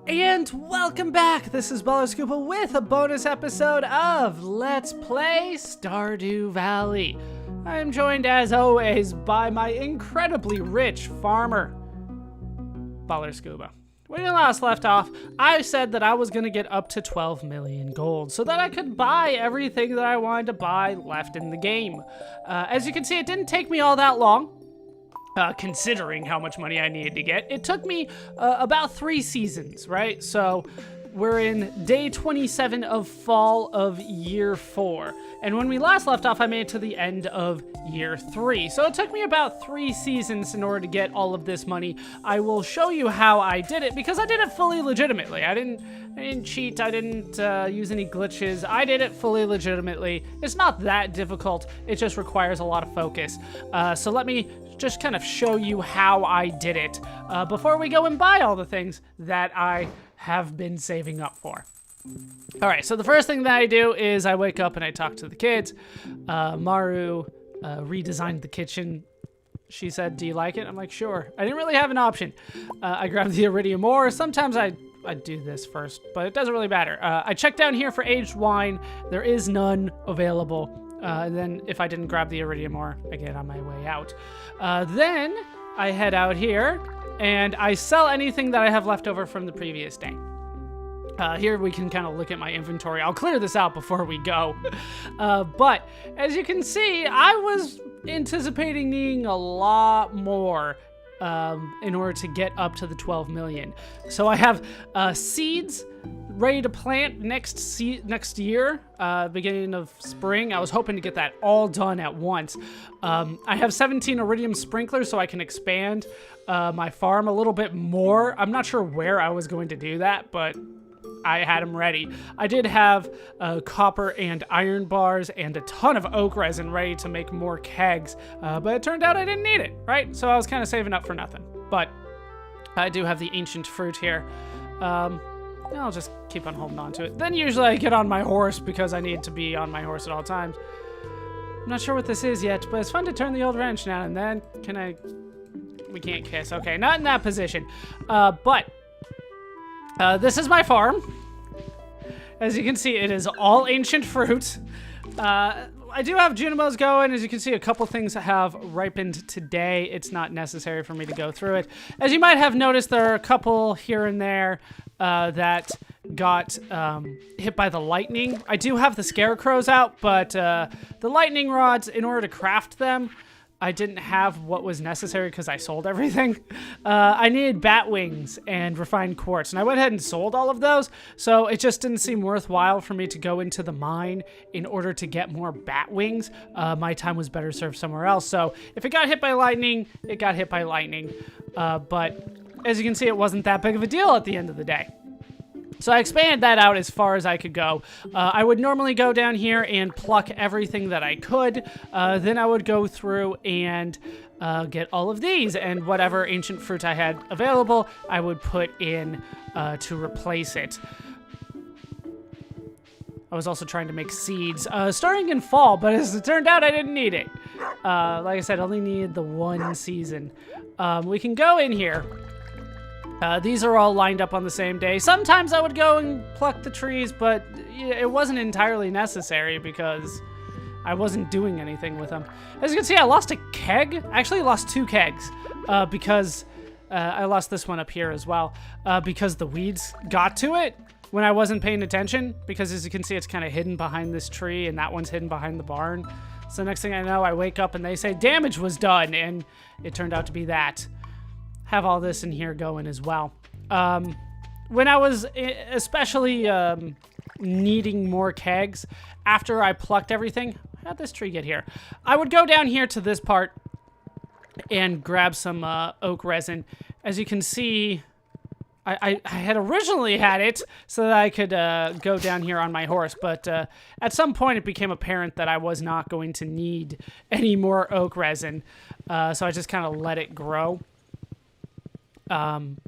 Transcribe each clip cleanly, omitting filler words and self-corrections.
And welcome back! This is ballerscuba with a bonus episode of Let's Play Stardew Valley. I am joined, as always, by my incredibly rich farmer, ballerscuba. When we last left off, I said that I was going to get up to 12 million gold so that I could buy everything that I wanted to buy left in the game. As you can see, it didn't take me all that long. Considering how much money I needed to get. It took me about 3 seasons, right? So we're in day 27 of fall of year 4. And when we last left off, I made it to the end of year 3. So it took me about 3 seasons in order to get all of this money. I will show you how I did it because I did it fully legitimately. I didn't cheat. I didn't use any glitches. I did it fully legitimately. It's not that difficult. It just requires a lot of focus. So let me just kind of show you how I did it before we go and buy all the things that I have been saving up for. All right, so the first thing that I do is I wake up and I talk to the kids. Maru redesigned the kitchen. She said, "Do you like it?" I'm like, "Sure." I didn't really have an option. I grabbed the iridium ore. Sometimes I do this first, but it doesn't really matter. I checked down here for aged wine. There is none available. And then if I didn't grab the iridium ore, I get on my way out. Then I head out here and I sell anything that I have left over from the previous day. Here we can kind of look at my inventory. I'll clear this out before we go. But as you can see, I was anticipating needing a lot more in order to get up to the 12 million. So I have seeds ready to plant next year, beginning of spring. I was hoping to get that all done at once. I have 17 iridium sprinklers so I can expand my farm a little bit more. I'm not sure where I was going to do that, but I had them ready. I did have copper and iron bars and a ton of oak resin ready to make more kegs, but it turned out I didn't need it, right? So I was kind of saving up for nothing. But I do have the ancient fruit here. I'll just keep on holding on to it. Then usually I get on my horse because I need to be on my horse at all times. I'm not sure what this is yet, but it's fun to turn the old wrench now and then. We can't kiss. Okay, not in that position. But this is my farm. As you can see, it is all ancient fruit. I do have Junimos going. As you can see, a couple things have ripened today. It's not necessary for me to go through it. As you might have noticed, there are a couple here and there that got hit by the lightning. I do have the scarecrows out, but the lightning rods, in order to craft them, I didn't have what was necessary because I sold everything. I needed bat wings and refined quartz, and I went ahead and sold all of those, so it just didn't seem worthwhile for me to go into the mine in order to get more bat wings. My time was better served somewhere else, so if it got hit by lightning, it got hit by lightning. But as you can see, it wasn't that big of a deal at the end of the day. So I expanded that out as far as I could go. I would normally go down here and pluck everything that I could. Then I would go through and get all of these, and whatever ancient fruit I had available, I would put in to replace it. I was also trying to make seeds starting in fall, but as it turned out, I didn't need it. Like I said, I only needed the 1 season. We can go in here. These are all lined up on the same day. Sometimes I would go and pluck the trees, but it wasn't entirely necessary because I wasn't doing anything with them. As you can see, I lost a keg. I actually lost 2 kegs because I lost this one up here as well because the weeds got to it when I wasn't paying attention, because as you can see, it's kind of hidden behind this tree and that one's hidden behind the barn. So next thing I know, I wake up and they say damage was done, and it turned out to be that. Have all this in here going as well. When I was especially needing more kegs, after I plucked everything, how'd this tree get here? I would go down here to this part and grab some oak resin. As you can see, I had originally had it so that I could go down here on my horse, but at some point it became apparent that I was not going to need any more oak resin, so I just kind of let it grow.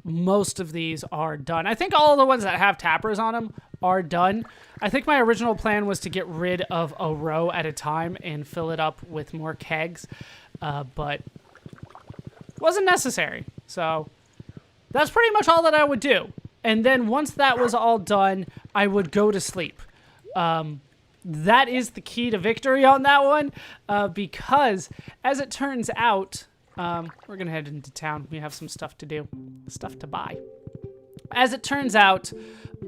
Most of these are done. I think all the ones that have tappers on them are done. I think my original plan was to get rid of a row at a time and fill it up with more kegs, but wasn't necessary. So that's pretty much all that I would do. And then once that was all done, I would go to sleep. That is the key to victory on that one, because as it turns out, we're going to head into town. We have some stuff to do, stuff to buy. As it turns out,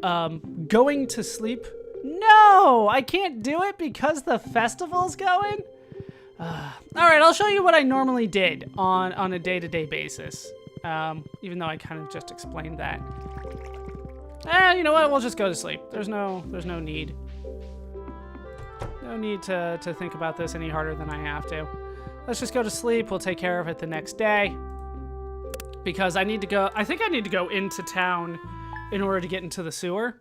going to sleep, no, I can't do it because the festival's going. All right, I'll show you what I normally did on a day-to-day basis, even though I kind of just explained that. You know what? We'll just go to sleep. There's no need. No need to think about this any harder than I have to. Let's just go to sleep. We'll take care of it the next day. Because I need to go... I think I need to go into town in order to get into the sewer.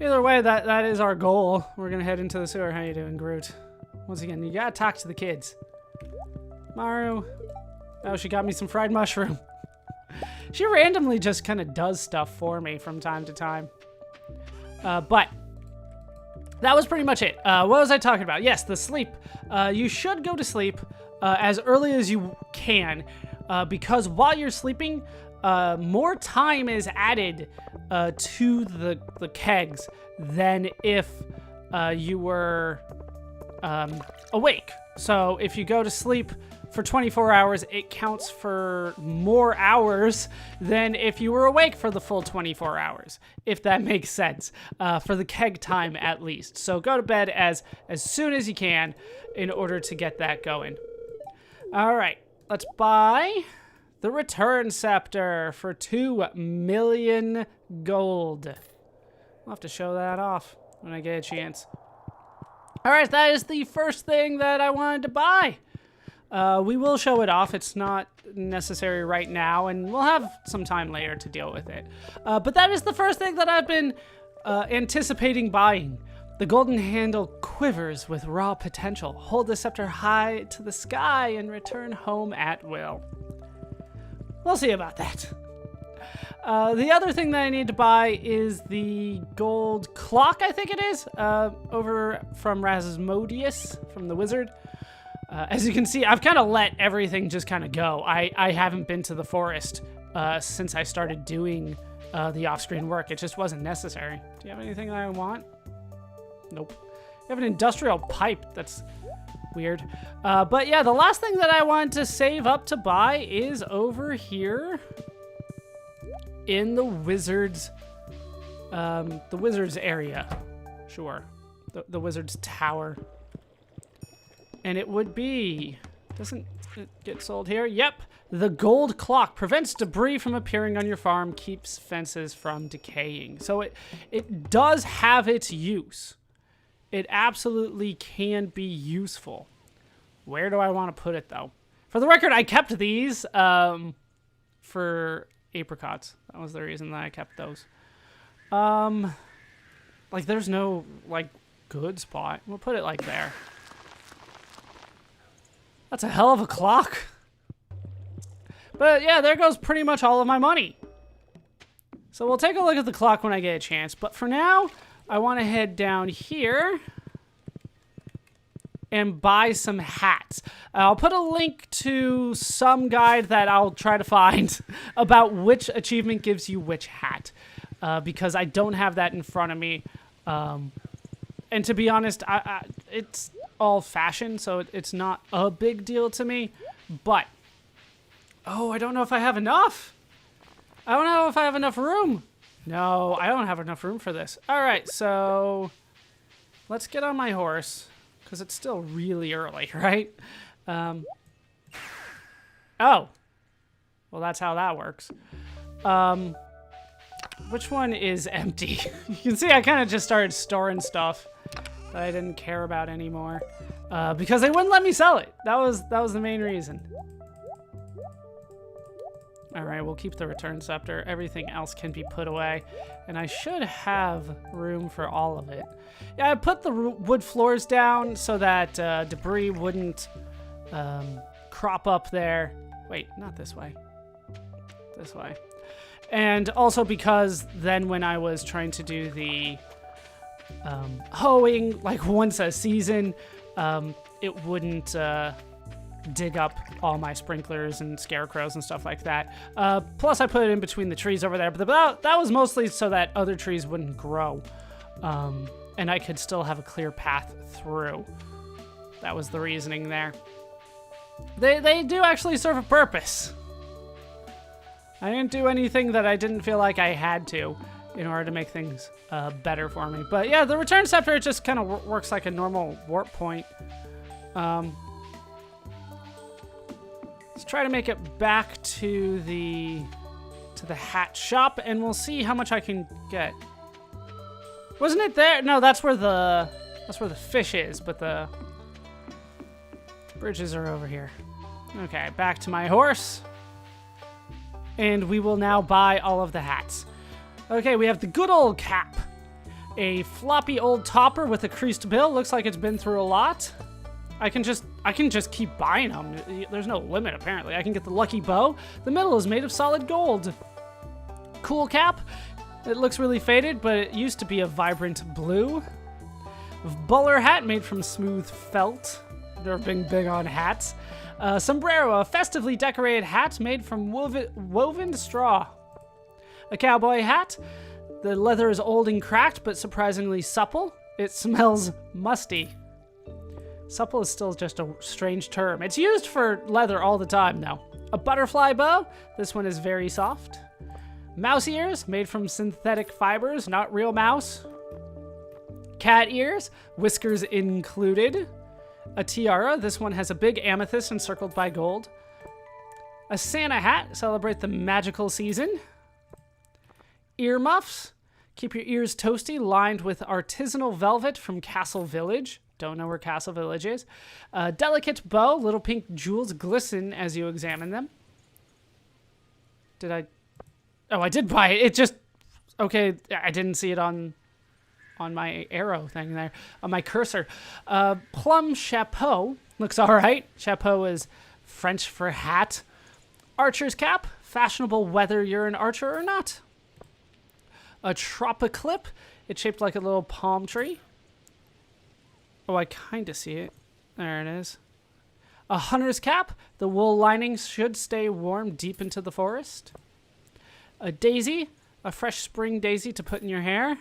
Either way, that is our goal. We're going to head into the sewer. How you doing, Groot? Once again, you gotta talk to the kids. Maru. Oh, she got me some fried mushroom. She randomly just kind of does stuff for me from time to time. But that was pretty much it. What was I talking about? Yes, the sleep. You should go to sleep as early as you can, because while you're sleeping, more time is added to the kegs than if you were awake. So if you go to sleep for 24 hours, it counts for more hours than if you were awake for the full 24 hours, if that makes sense, for the keg time at least. So go to bed as soon as you can in order to get that going. All right, let's buy the return scepter for 2 million gold. I'll have to show that off when I get a chance. All right, that is the first thing that I wanted to buy. We will show it off. It's not necessary right now, and we'll have some time later to deal with it. But that is the first thing that I've been anticipating buying. The golden handle quivers with raw potential. Hold the scepter high to the sky and return home at will. We'll see about that. The other thing that I need to buy is the gold clock, I think it is, over from Rasmodius, from the wizard. As you can see, I've kind of let everything just kind of go. I haven't been to the forest since I started doing the off-screen work. It just wasn't necessary. Do you have anything that I want? Nope. You have an industrial pipe. That's weird. But yeah, the last thing that I wanted to save up to buy is over here in the wizard's area. Sure. The wizard's tower. And it would be, doesn't it get sold here? Yep. The gold clock prevents debris from appearing on your farm, keeps fences from decaying. So it does have its use. It absolutely can be useful. Where do I want to put it, though? For the record, I kept these for apricots. That was the reason that I kept those. Like, there's no, like, good spot. We'll put it, like, there. That's a hell of a clock. But, yeah, there goes pretty much all of my money. So we'll take a look at the clock when I get a chance. But for now, I want to head down here and buy some hats. I'll put a link to some guide that I'll try to find about which achievement gives you which hat, because I don't have that in front of me. And to be honest, it's all fashion, so it's not a big deal to me. But, oh, I don't know if I have enough. I don't know if I have enough room. No, I don't have enough room for this. All right, so let's get on my horse, because it's still really early, right? Oh. Well, that's how that works. Which one is empty? You can see I kind of just started storing stuff that I didn't care about anymore, because they wouldn't let me sell it. That was the main reason. All right, we'll keep the return scepter. Everything else can be put away, and I should have room for all of it. Yeah, I put the wood floors down so that debris wouldn't crop up there. Wait, not this way. This way. And also because then when I was trying to do the hoeing, like once a season, it wouldn't dig up all my sprinklers and scarecrows and stuff like that. Plus, I put it in between the trees over there, but that was mostly so that other trees wouldn't grow, and I could still have a clear path through. That was the reasoning there. They do actually serve a purpose. I didn't do anything that I didn't feel like I had to in order to make things better for me. But yeah, the return scepter just kind of works like a normal warp point. Let's try to make it back to the hat shop, and we'll see how much I can get. Wasn't it there? No, that's where the fish is, but the bridges are over here. Okay, back to my horse. And we will now buy all of the hats. Okay, we have the good old cap. A floppy old topper with a creased bill. Looks like it's been through a lot. I can just keep buying them. There's no limit, apparently. I can get the lucky bow. The middle is made of solid gold. Cool cap. It looks really faded, but it used to be a vibrant blue. Bowler hat made from smooth felt. They're being big on hats. Sombrero, a festively decorated hat made from woven straw. A cowboy hat. The leather is old and cracked, but surprisingly supple. It smells musty. Supple is still just a strange term. It's used for leather all the time, though. A butterfly bow. This one is very soft. Mouse ears, made from synthetic fibers, not real mouse. Cat ears, whiskers included. A tiara. This one has a big amethyst encircled by gold. A Santa hat. Celebrate the magical season. Earmuffs. Keep your ears toasty, lined with artisanal velvet from Castle Village. Don't know where Castle Village is. A delicate bow. Little pink jewels glisten as you examine them. Did I? Oh, I did buy it. It just... Okay, I didn't see it on my arrow thing there, on my cursor. Plum chapeau. Looks all right. Chapeau is French for hat. Archer's cap. Fashionable whether you're an archer or not. A tropiclip. It's shaped like a little palm tree. Oh, I kind of see it. There it is. A hunter's cap. The wool lining should stay warm deep into the forest. A daisy. A fresh spring daisy to put in your hair.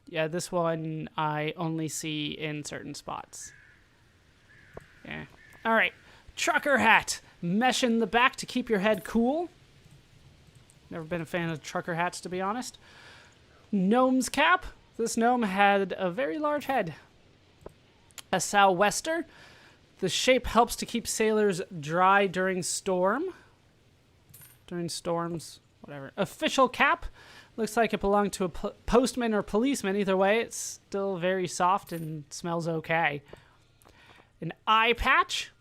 Yeah, this one I only see in certain spots. Yeah. All right. Trucker hat. Mesh in the back to keep your head cool. Never been a fan of trucker hats, to be honest. Gnome's cap. This gnome had a very large head. A sou'wester. The shape helps to keep sailors dry during storms, whatever. Official cap. Looks like it belonged to a postman or policeman. Either way, it's still very soft and smells okay. An eye patch.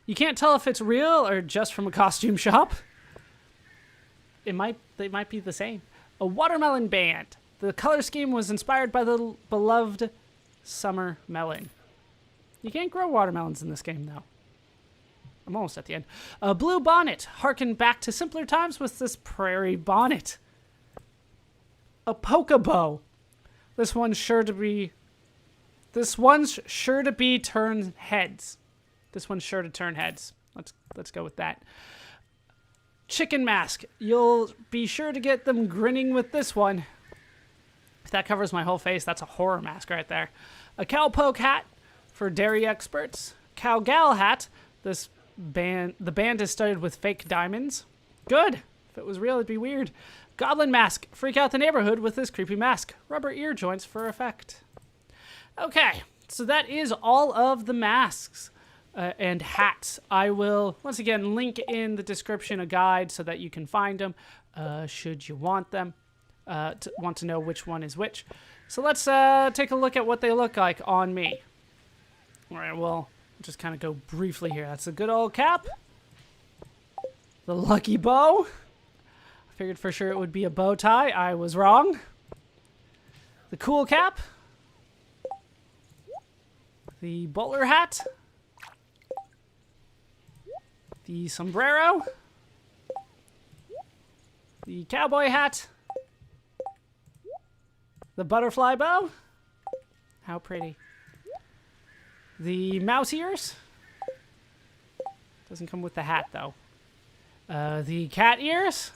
You can't tell if it's real or just from a costume shop. They might be the same. A watermelon band. The color scheme was inspired by the beloved summer melon. You can't grow watermelons in this game, though. I'm almost at the end. A blue bonnet. Harken back to simpler times with this prairie bonnet. A polka bow. This one's sure to be turn heads. This one's sure to turn heads. Let's go with that. Chicken mask. You'll be sure to get them grinning with this one. If that covers my whole face, that's a horror mask right there. A cowpoke hat for dairy experts. Cowgal hat. The band is studded with fake diamonds. Good. If it was real, it'd be weird. Goblin mask. Freak out the neighborhood with this creepy mask. Rubber ear joints for effect. Okay, so that is all of the masks and hats. I will, once again, link in the description a guide so that you can find them should you want them, want to know which one is which. So let's take a look at what they look like on me. All right, well, just kind of go briefly here. That's a good old cap. The lucky bow. Figured for sure it would be a bow tie. I was wrong. The cool cap. The bowler hat. The sombrero. The cowboy hat. The butterfly bow. How pretty. The mouse ears. Doesn't come with the hat, though. The cat ears.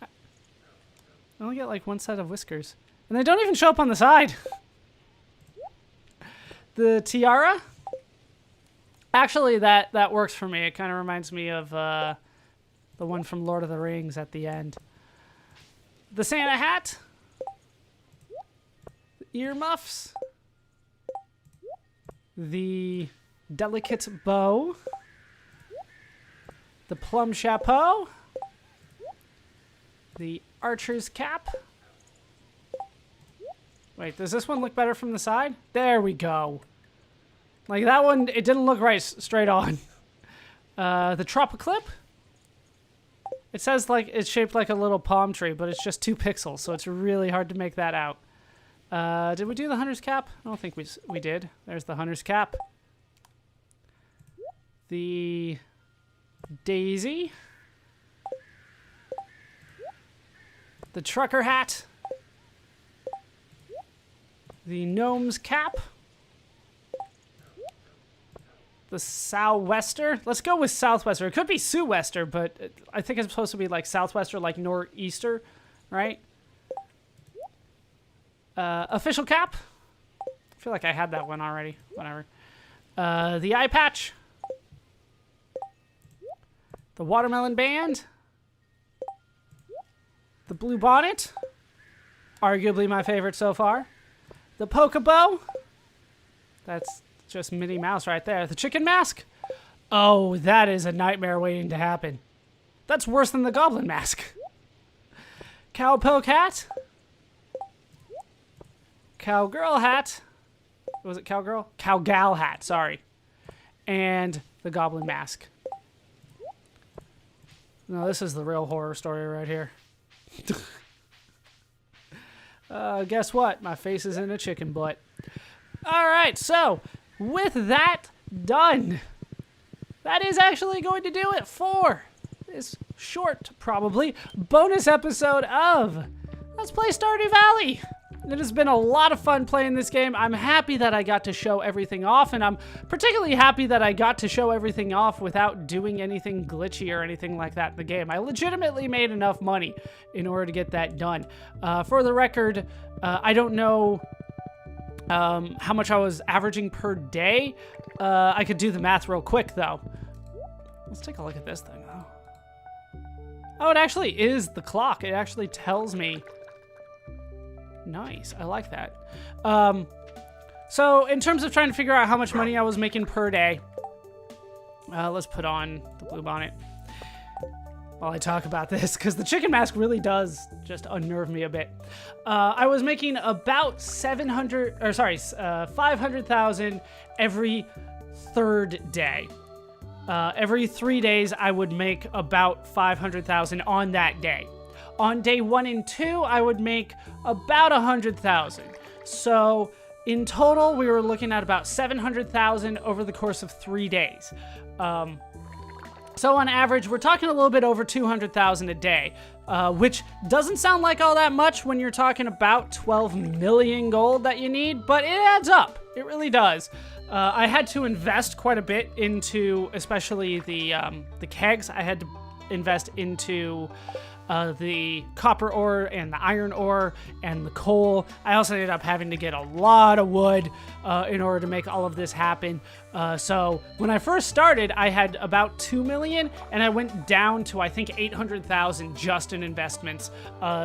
I only get like one set of whiskers. And they don't even show up on the side. The tiara. Actually, that works for me. It kind of reminds me of the one from Lord of the Rings at the end. The Santa hat. The earmuffs. The delicate bow. The plum chapeau. The archer's cap. Wait, does this one look better from the side? There we go. Like that one, it didn't look right straight on. The Tropiclip. It says like it's shaped like a little palm tree, but it's just 2 pixels, so it's really hard to make that out. Did we do the hunter's cap? I don't think we did. There's the hunter's cap. The daisy. The trucker hat. The gnome's cap. The sou'wester. Let's go with southwester. It could be sou'wester, but I think it's supposed to be like southwester, like nor'easter, right? Official cap. I feel like I had that one already. Whatever. The eye patch. The watermelon band. The blue bonnet. Arguably my favorite so far. The polka bow. That's just Minnie Mouse right there. The chicken mask. Oh, that is a nightmare waiting to happen. That's worse than the goblin mask. Cowpoke hat. Cowgirl hat. Was it cowgirl? Cowgal hat, sorry. And the goblin mask. No, this is the real horror story right here. Guess what? My face is in a chicken butt. All right, so with that done, that is actually going to do it for this short, probably, bonus episode of Let's Play Stardew Valley. It has been a lot of fun playing this game. I'm happy that I got to show everything off, and I'm particularly happy that I got to show everything off without doing anything glitchy or anything like that in the game. I legitimately made enough money in order to get that done. For the record, I don't know how much I was averaging per day. I could do the math real quick, though. Let's take a look at this thing, though. Oh, it actually is the clock. It actually tells me. Nice, I like that. So in terms of trying to figure out how much money I was making per day, let's put on the blue bonnet while I talk about this, because the chicken mask really does just unnerve me a bit. I was making about 500,000 every third day. Every 3 days, I would make about 500,000 on that day. On day 1 and 2, I would make about 100,000. So in total, we were looking at about 700,000 over the course of 3 days. So on average, we're talking a little bit over 200,000 a day, which doesn't sound like all that much when you're talking about 12 million gold that you need, but it adds up. It really does. I had to invest quite a bit into, especially the kegs. I had to invest into the copper ore and the iron ore and the coal. I also ended up having to get a lot of wood in order to make all of this happen. So when I first started, I had about 2 million, and I went down to, I think, 800,000 just in investments,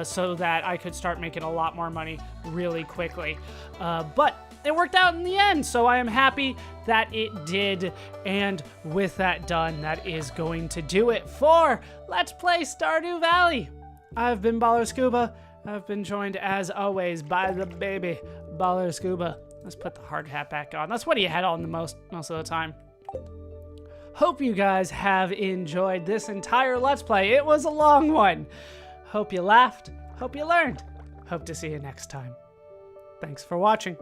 so that I could start making a lot more money really quickly. But it worked out in the end, so I am happy that it did. And with that done, that is going to do it for Let's Play Stardew Valley. I've been ballerscuba. I've been joined, as always, by the baby ballerscuba. Let's put the hard hat back on. That's what he had on the most of the time. Hope you guys have enjoyed this entire Let's Play. It was a long one. Hope you laughed. Hope you learned. Hope to see you next time. Thanks for watching.